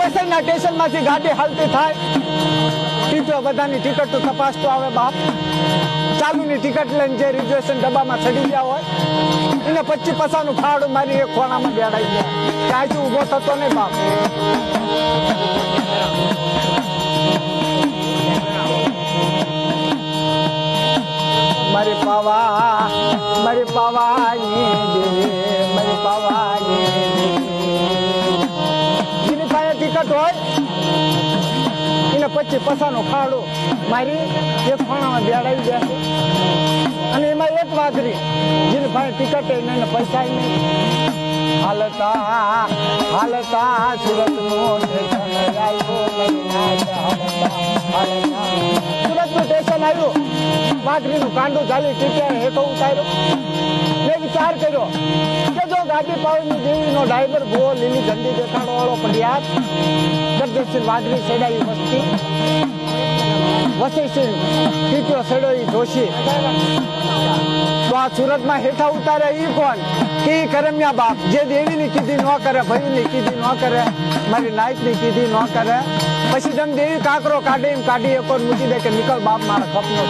વાસણના સ્ટેશનમાંથી ગાડી હાલતી થાય ટીચો બધાની ટિકિટ તો તપાસતો આવે બાપ ચાલુની ટિકિટ લઈને જે રિઝર્વેશન ડબ્બામાં ચડી ગયા હોય એને 25 પૈસાનું ફાળું મારી એક ખોણામાં બેડાઈ ગયા ક્યાંથી ઊભો થતો નહીં બાપ મારી પાવાની જેની પાસે ટિકિટ હોય એને 25 પૈસાનો ફાળો મારી એક ખોણામાં બેડાવી દે અને એમાં એક વાઘરી જેની પાસે ટિકિટ એને પૈસા નહીં હાલતા સુરતનો સ્ટેશન આવ્યું વાઘરીનું કાંડું ચાલી ટીચર હેઠો ઉતાર્યો મેં વિચાર કર્યો કે જો ગાડી પાવની દેવીનો ડ્રાઈવર ગો લીલી ઝંડી દેખાડો વાળો પડિયાદ જગદીશસિંહ વાઘરી સેડાઈ વસ્તી વસીસિંહ ટીચરો સેડોઈ જોશી તો આ સુરતમાં હેઠા ઉતારે ઈ કોણ કે કરમ્યા બાપ જે દેવીની કીધી ન કરે ભઈની કીધી ન કરે મારી નાયકની કીધી ન કરે પછી જેમ દેવી કાકરો કાઢે એમ કાઢી એક મૂકી દે કે નીકળ બાપ મારા કપનો